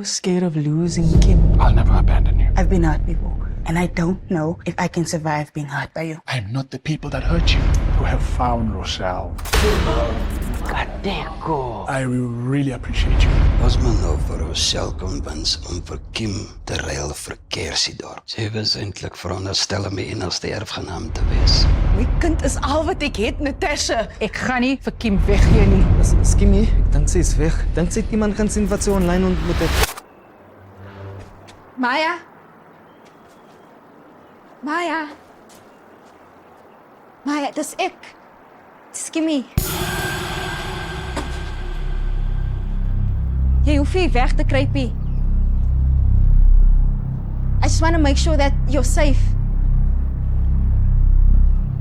so scared of losing Kim. I'll never abandon you. I've been hurt before, and I don't know if I can survive being hurt by you. I am not the people that hurt you who have found Rochelle. Kadeko. I will really appreciate you. As men nou vir Rochelle kon wins om vir Kim te ruil vir Kersie dorp. Sy was eintlik veronderstel om die enigste erfgenaam te wees. My kind is al wat ek het, Natasha. Ek gaan nie vir Kim weggee nie. Dis Kimmy, ek dink sy is weg. Dink sy het iemand gaan sien wat sy online ontmoet het. Maya? Maya? Maya, dis ek. Dis Kimmy. Jy hoef nie weg te kruipie. I just want to make sure that you're safe.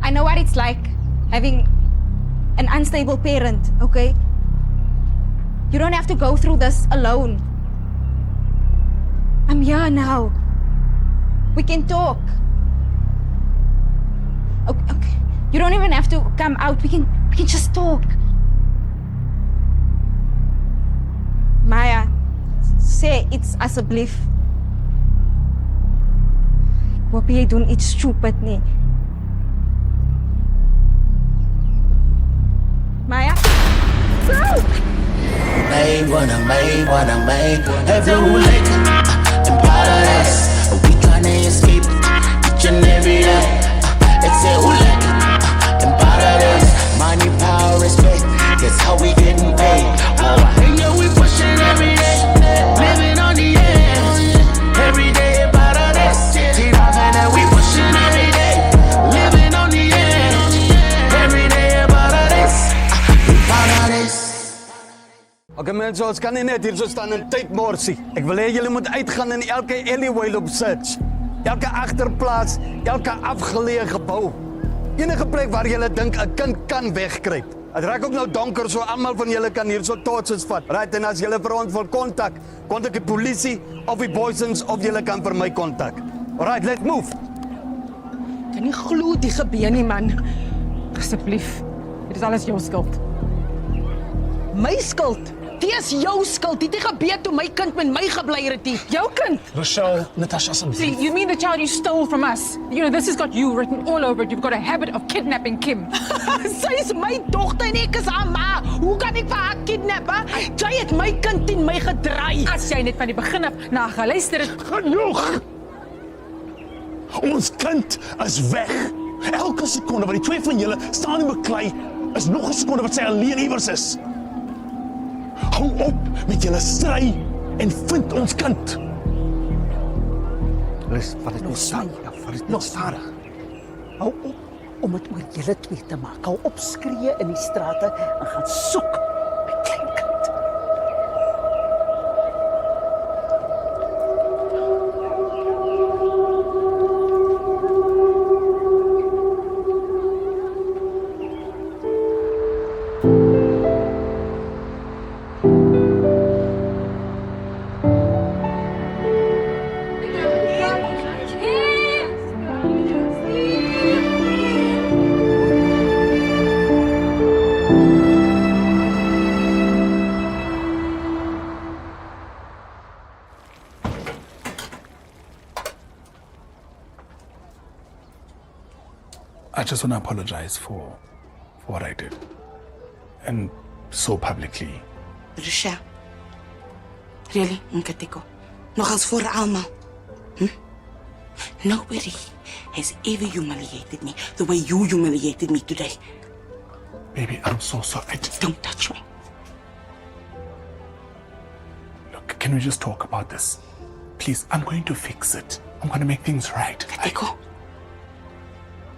I know what it's like having an unstable parent, okay? You don't have to go through this alone. I'm here now. We can talk. Okay. You don't even have to come out. We can just talk. Maya, sê iets asseblief. Ek hoop jy doen iets stupid nie. Maya? No! Made one, every lake in paradise. We can't escape each and every day. It's a lake in paradise. Money, power, respect. That's how we getting paid. And yeah, we pushing every day, living on the edge. Every day in paradise. And we pushing every day, living on the edge. Every day in paradise. Paradise. Okay mense, ons kan nie net hier so staan en tyd morsie. Ek wil hê julle moet uitgaan in elke alleyway op search. Elke agterplaas, elke afgeleë gebou. Enige plek waar julle dink 'n kind kan wegkruip. Dit raak ook nou donker, so almal van julle kan hier so torches vat. Right, en as julle vir ons wil kontak die polisie of die boysens of julle kan vir my kontak. Alright, let's move. Kan nie glo die gebeur nie, man. Asseblief. Dit is alles jou skuld. My skuld? Dit is jou skuld. Dit het gebeur toe my kind met my gebly het. Jou kind? Rochelle, Natasha, See, you mean the child you stole from us? You know, this has got you written all over it. You've got a habit of kidnapping Kim. Sy is my dogter en ek is haar ma. Hoe kan ek vir haar kidnap? Jy het my kind in my gedraai. As jy net van die begin af na haar geluister het. Genoeg! Ons kind is weg. Elke sekonde wat die twee van julle staan en beklei, is nog 'n sekonde wat sy alleen iewers is. Hou op met julle stry en vind ons kind. Vat dit nog stadig. Nog stadig. Hou op om dit oor julle twee te maak. Hou op skree in die strate en gaan soek my kleinkind. I just want to apologize for what I did. And so publicly. Rochelle. Really, Nkateko? Nogals voor allemaal. Nobody has ever humiliated me the way you humiliated me today. Baby, I'm so sorry. Don't touch me. Look, can we just talk about this? Please, I'm going to fix it. I'm going to make things right. Nkateko,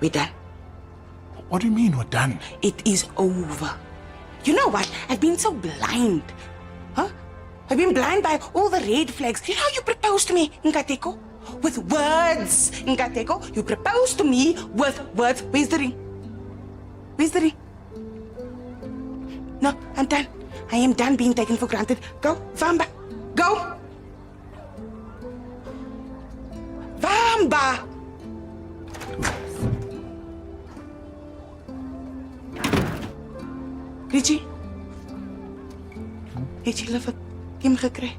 we're done. What do you mean we're done? It is over. You know what? I've been so blind. Huh? I've been blind by all the red flags. You know how you proposed to me, Nkateko? With words, Nkateko. You proposed to me with words. Where's the ring? Where's the ring? No, I'm done. I am done being taken for granted. Go, Vamba. Go. Vamba. Richie? Het jy lief Kim gekry?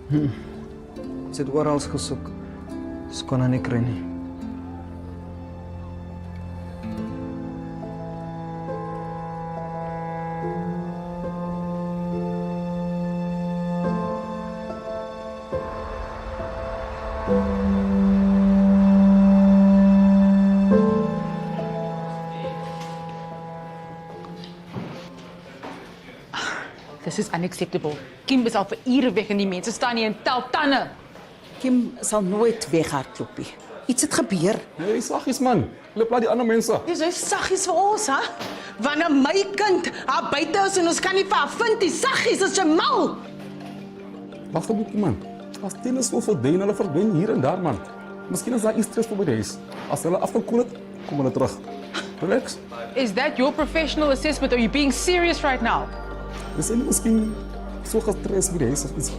Ons het oral gesoek. Ons kon haar nie kry nie. This is unacceptable. Kim is al vir ure weg en die mense staan hier en tel tande. Kim sal nooit weghardloop nie. Iets het gebeur. Nee, saggies man. Loop laat die ander mense. Dis so saggies vir ons, hè? Wanneer my kind haar buite is en ons kan nie vir haar vind nie, saggies is jy mal. Wag 'n bietjie man. As tennis wil verdien, hulle verdien hier en daar man. Miskien is daar iets stress by die huis. As hulle afgekoel het, kom hulle terug. Relax. Is that your professional assessment or are you being serious right now? Is hulle miskien so gestres by die huis of iets?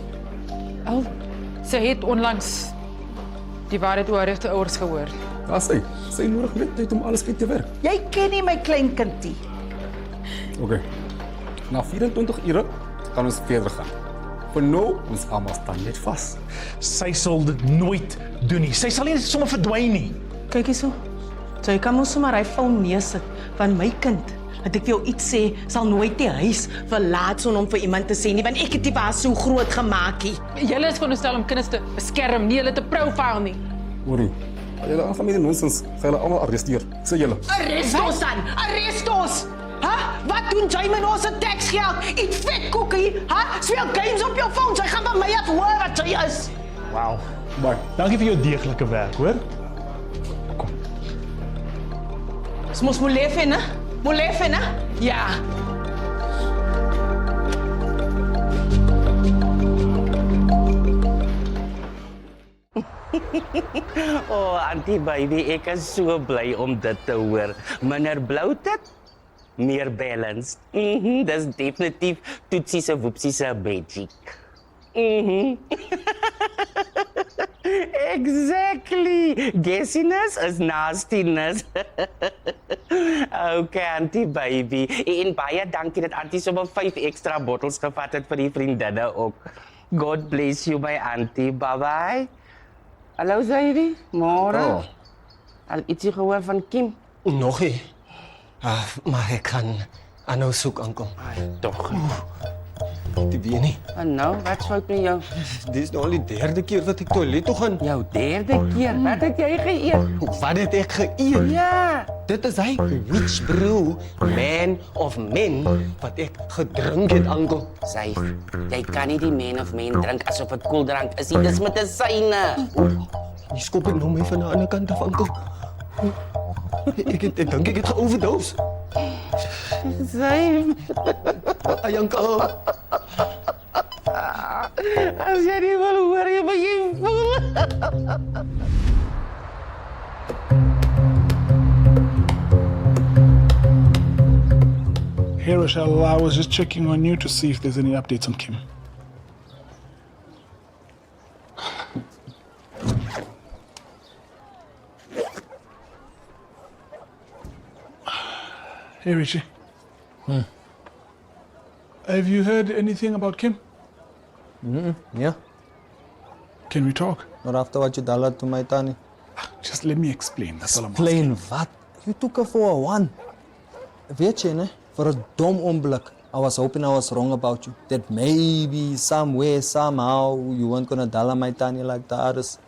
Al, sy het onlangs die waarheid oor haar regte ouers gehoor. Ja, sy nodig net tyd om alles uit te werk. Jy ken nie my kleinkind nie. Okay. Na 24 ure kan ons verder gaan. Vir nou, ons almal staan net vas. Sy sal dit nooit doen nie. Sy sal nie sommer verdwyn nie. Kyk hierso. Jy kan mos sommer hy foon neersit van my kind. Dat ek vir jou iets sê, sal nooit die huis verlaat sonder om vir iemand te sê nie, want ek het die baas so groot gemaak nie. Julle is veronderstel om kinders te beskerm, nie hulle te profile nie. Hoorie, julle aan familie nonsens, gaan julle almal arresteer. Sê julle. Arrest ons dan! Arrest ons! Ha? Wat doen jy met ons taxgeld? Eet vet koekie? Ha? Speel games op jou foon. Jy gaan van my af hoor wat jy is. Wow. Bye. Dankie vir jou deeglike werk, hoor? Kom. Ons moet leven, hè? Moet leven, hè? Ja. Oh, Auntie baby, ek is so bly om dit te hoor. Minder bloated, meer balanced. Dis definitief Toetsie se Woepsie se magic. Exactly. Gassiness is nastiness. Okay, Auntie baby. En baie dankie dat Auntie sommer 5 ekstra bottels gevat het vir die vriendinne ook. God bless you, my Auntie. Bye-bye. Hallo, Zairi. Môre. Al ietsie gehoor van Kim? Nog nie. Maar ek kan aanhou soek, oom. Tog. Die weet nie. En nou, wat fout met jou? Dis nou al die 3de keer wat ek toilet toe gaan. Jou 3de keer? Wat het jy geëet? Wat het ek geëet? Ja. Dit is hy, which brew, man of men, wat ek gedrink het, oom. Sy, jy kan nie die man of men drink asof het koeldrank is nie. Dis met 'n syne. Die skop het nou my van die ander kant af, oom. Ek dink ek het geoverdose. Sy. Ayanka. As jy nie wil hoor, jy begin voel. Hey, Rochelle, I was just checking on you to see if there's any updates on Kim. Hey, Richie. Have you heard anything about Kim? Yeah. Can we talk? Not after what you done to my Tani. Just let me explain. That's all I'm asking. Explain what? You took her for a one. Weet jy, ne? For a dom oomblik, I was hoping I was wrong about you. That maybe, somewhere, somehow, you weren't gonna dull my Tani like the others.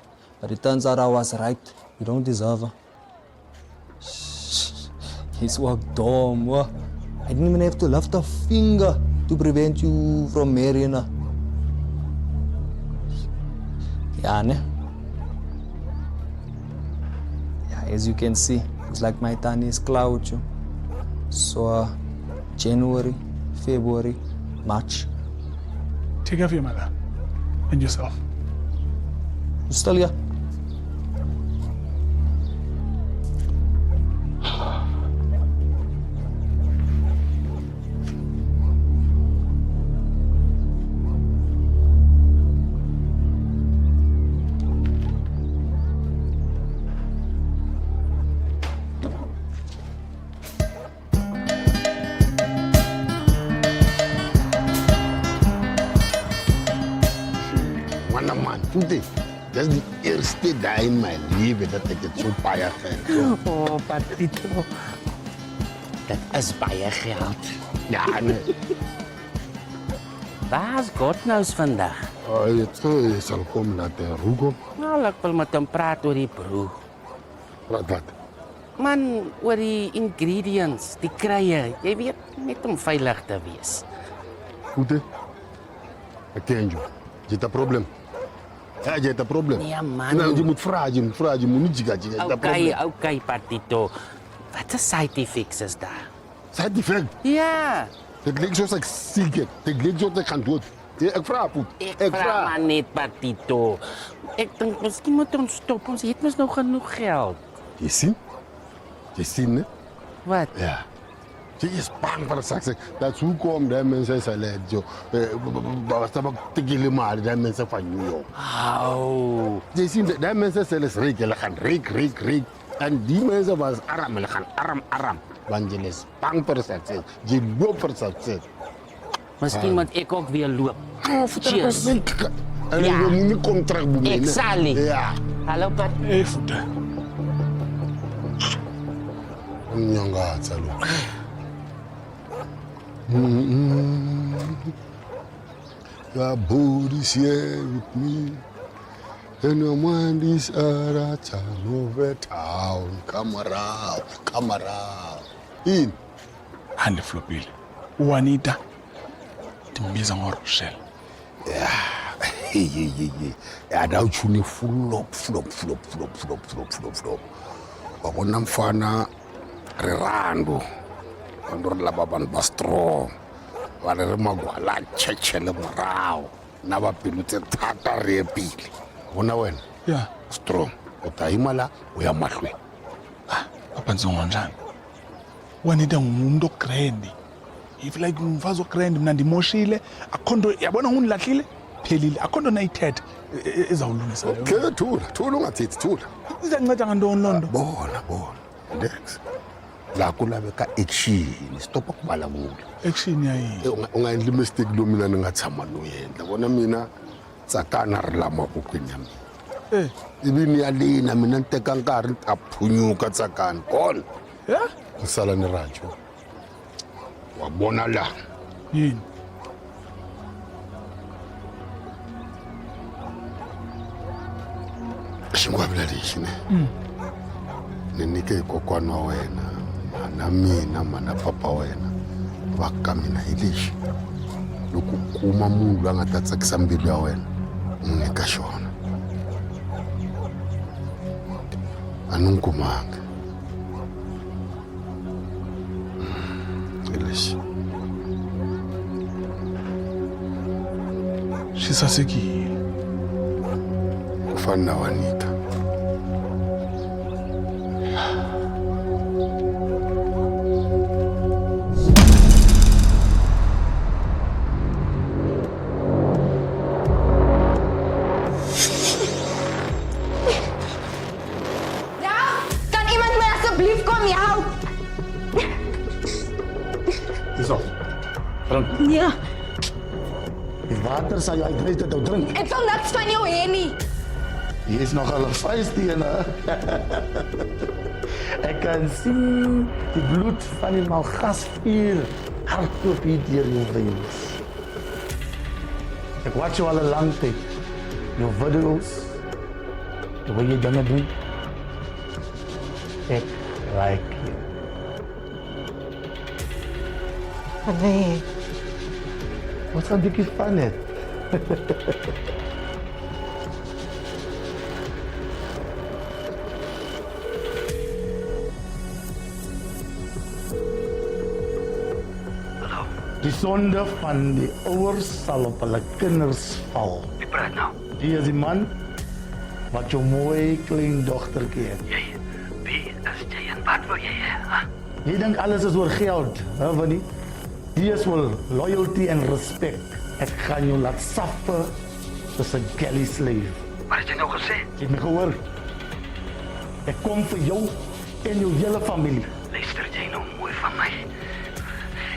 But it turns out I was right. You don't deserve her. He's so dumb, huh? I didn't even have to lift a finger to prevent you from marrying her. Yeah, ne? Yeah, as you can see, it's like my Tani is cloud, you. So, January, February, March. Take care of your mother and yourself. You still here? Goed, dat is de eerste dag in mijn leven dat ik het zo baie geld. Oh, Patito. Dat is baie geld. Ja, nee. Waar is Godnous vandag? Je zal komen naar de Rugo. Nou, ik wil met hem praten oor die broer. Wat? Man, oor die ingredients, die kruie. Jy weet, net om veilig te wees. Goed, ik ken je. Je hebt een probleem. Ja, je hebt een probleem. Ja, man. Nou, je moet vragen, je moet niet zeggen. Okay, Patito. Wat is side effects is daar? Side effect? Ja. Het lijkt zoals ik ziek heb. Het lijkt zoals ik ga dood. Ik vraag, poep. Ik vraag maar net, Patito. Ik denk, misschien moet ons stoppen. Ons heeft nog genoeg geld. Je ziet? Je ziet, hè? Wat? Ja. Je is bang voor de seks. Dat is hoe komt dat mensen zijn zo. Wat heb ik tegen maar dat mensen van New York. Oh. Je ziet dat mensen zelfs rekenen gaan reek. En die mensen was arm, ze gaan arm. Want je is bang voor de seks. Je loopt voor seks. Misschien moet ik ook weer lopen. Cheers. En we moeten komen terug. Ik zal niet. Ja. Hallo, Pat. Even daar. Nyanga, hallo. Your body's here with me. And your mind is at over town. Come around. In. Hande flopile. Juanita. Timbiza ngoroshela. Ja, nou tjuni flop. Wakona mfana rirando. Andor la baban bastro. Wane re magwala tshetsele morao. Na ba pilutse thata re epile. Bona wena? Yeah. Strong. O ta imala o ya mahlweni. Papa Nzongo njani? Juanita ngumuntu ograndi. If like umfazi ograndi mina ndimoshile, akhondo yabona ngundilahlile. Phelile akhondo nayithetha ezawulungisa leyo. Okay, thula ungathethi thula. Izanceda ngantoni londo? Bona. Ndex. La kulaveka action. Stop ukubala kulo. Action yayi. Ungaendli mistake lo mina ningatshama no yendla. Bona mina tsakana ri lama bukwini ya mina. Ivi ni ya lena mina ni teka nkarhi ni ta phunyuka tsakani kona. Yeah? Ni sala ni rajo. Wa bona la. Yini? Xingwavila lexi ne. Ni nike kokwana wa wena, na mina mana papa wena. Va ka mina hi lexi. Loko kuma munhu loyi a nga ta tsakisa mbilu ya wena, n'wi nyika xona. A ni n'wi kumanga. Hi lexi. Swi sasekile. Ku fana na Juanita. Ja, Die water sal jy uitdrink dat jy drink. ek sal niks van jou hê nie. Jy is nogal 'n feesteen, hè? Ek kan sien die bloed van die malgasvuur hardloop hier deur jou veins. Ek watch jou al 'n lang tyd. Jou video's, die way jy dinge doen. Ek like you. Nee. Wat gaan bietjie van het? Die sonde van die ouers sal op hulle kinders val. Wie praat nou? Die is die man wat jou mooi klein dogtertjie het. Wie is jy en wat wil jy hê? Huh? Jy dink alles is oor geld, hè, Winnie? Hier is wel loyalty en respect. Ek gaan jou laat suffer soos 'n galley slave. Wat het jy nou gesê? Jy het my gehoor. Ek kom vir jou en jou hele familie. Luister jy nou mooi van my?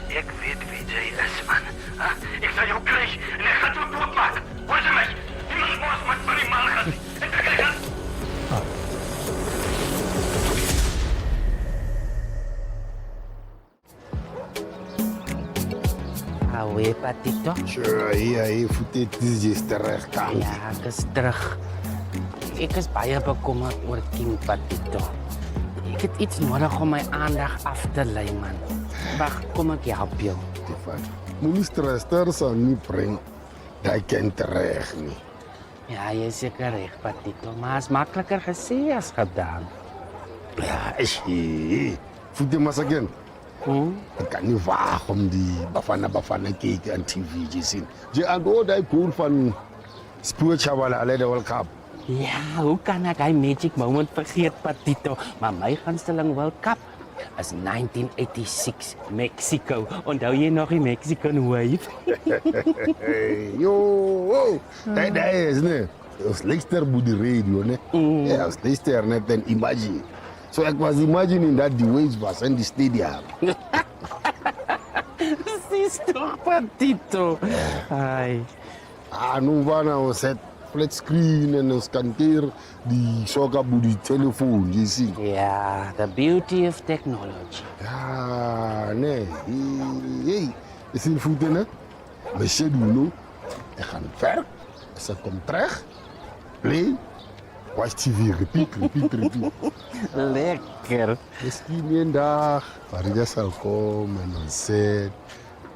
Ek weet wie jy is, man. Huh? Ek sal jou kry en ek gaan jou doodmaak. Hoor jy my? Jy moet mos met my man hè, Patito? Sure, hier voet dit is terug kan. Ja, ek is terug. Ek is baie bekommerd oor Kim, Patito. Ek het iets nodig om my aandag af te lei, man. Wag, kom ek help jou. Moenie stres sal nie bring. Jy kan terug nie. Ja, jy is seker reg, Patito, maar is makliker gesê as gedaan. Ja, is jy. Voet jy mas again. Ek kan nie wag om die Bafana kyk aan TV te sien. Jy aan al die goal van Spoorchabala hulle die World Cup. Ja, hoe kan ek hy magic moment vergeet, Patito? Maar my gunsteling World Cup is 1986 Mexico. Onthou jy nog die Mexican wave? Yo, dat is nee. Ons luister op die radio, né? Ja, ons luister net en imagine. So ek was imagining that the waves was in the stadium. Sis toch, Patito? Ai. Nou wanneer ons het flat screen en ons kan hier die soccer op die telefoon, jy sien. Ja, the beauty of technology. Ja, nee. Hey, jy sien voete, né? My schedule, ek gaan werk, as ek kom terug, play, watch TV, repeat. Lekker. Miskien een dag, Farida sal kom en ons sê,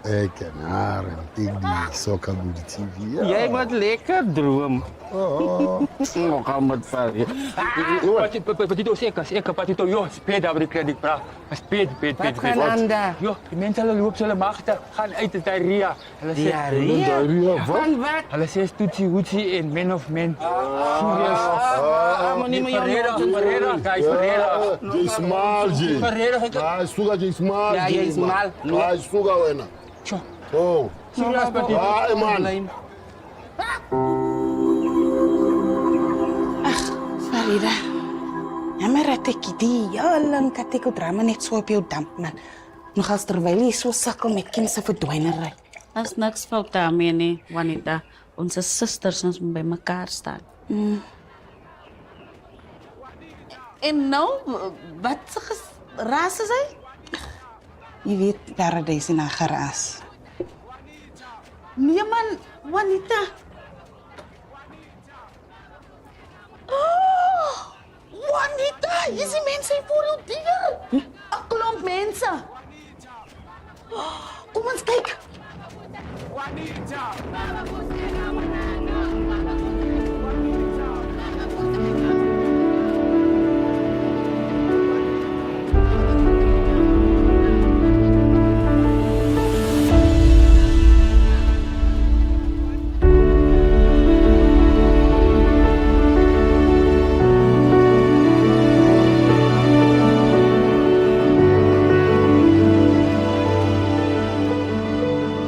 ek en haar en ek die soccer op die TV. Ja. Jy moet lekker droom. Nog gaan met Farida. Patito, zeker, Patito, joh, speed daar die credit, bra. Speed. Wat gaan aan daar? Joh, die mensen lopen ze machten, gaan uit de diarrhea. Diarrhea? Van wat? Hulle sê Toetsie Hoetsie en Men of Men. Serious. Maar nie meer Ferreira, guys, Ferreira. Jy smal, jy. Ferreira, Ja, suga jy smal. Ja, jy smal. Ja, suga wena. Oh. Serious, Patito. Ja, man. Farida, jammer dat ek die lang kateko drama net so op jou damp, man. Nog als terwyl jy so sukkel met Kim se verdwynery. Daar's niks fout daarmee nie, Juanita. Ons is susters, ons moet by mekaar staan. En nou, wat se ras is hy? Jy weet, Paradise en haar geraas. Nee man, Juanita. Oh, Juanita, jy sien mense hier voor jou deur. 'n Klomp mense. Kom ons kyk.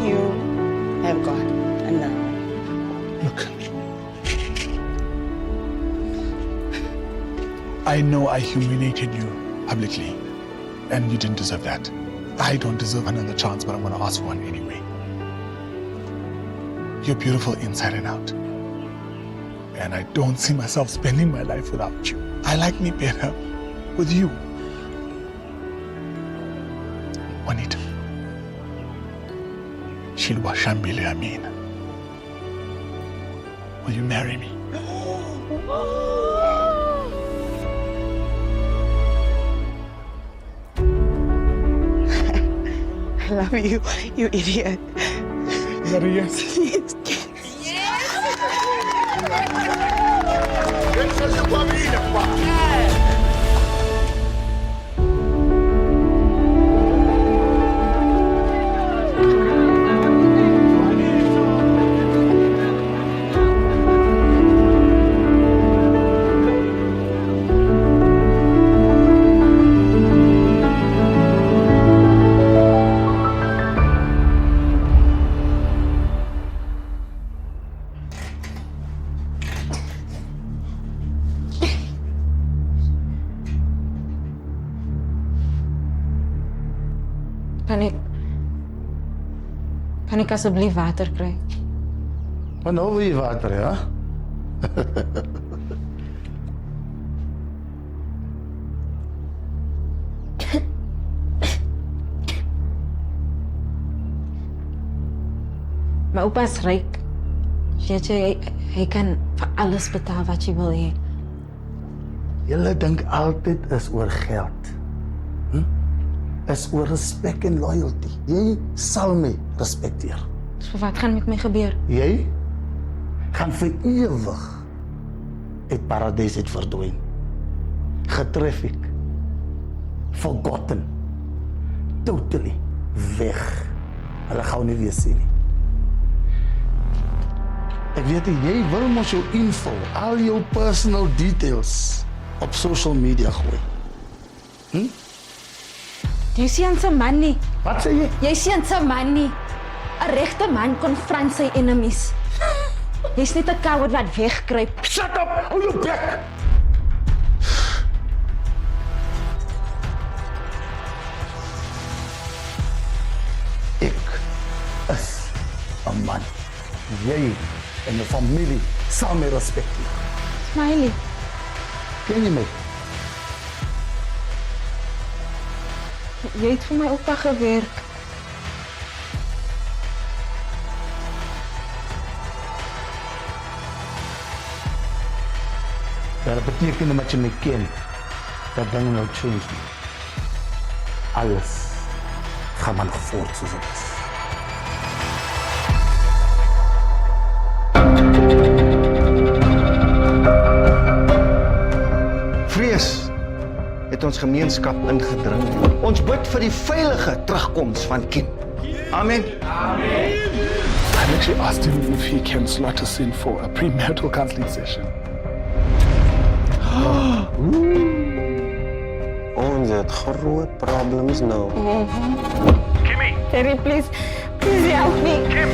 You have got enough. Look. I know I humiliated you publicly, and you didn't deserve that. I don't deserve another chance, but I'm going to ask for one anyway. You're beautiful inside and out. And I don't see myself spending my life without you. I like me better with you. Juanita. Shilwa Shambili Amin. Will you marry me? I love you, you idiot. Is that a yes? Kan ik alsjeblieft water krijgen? Maar nou wil je water, ja? My oupa is ryk. Weet jy, hy kan vir alles betaal wat jy wil hê. Julle dink altyd is oor geld. Is oor respek en loyalty. Jy sal my respekteer. So wat gaan met my gebeur? Jy gaan vir ewig uit paradys uit verdwyn. Getraffic. Forgotten. Totally weg. Hulle gaan nie weer sien nie. Ek weet jy wil mos jou info, al jou personal details op social media gooi. Jy sien se man nie. Wat sê jy? Jy sien se man nie. 'n Regte man konfront sy enemies. Jy's net 'n coward wat wegkruip. Shut up! Hou jou bek! Ek is 'n man. Jy en jou familie sal my respekteer. Smiley. Ken jy my? Jy het vir my oupa gewerk. Dat beteken dat jy my ken. Dat dinge nou change nie. Alles gaan maar voort soos dit is. Vrees het ons gemeenskap ingedring. Ons bid vir die veilige terugkoms van Kim. Amen. I actually asked him if he can slot us in for a premarital counseling session. Ons het groot problems nou. Kimmy! Terry, please help me. Kim!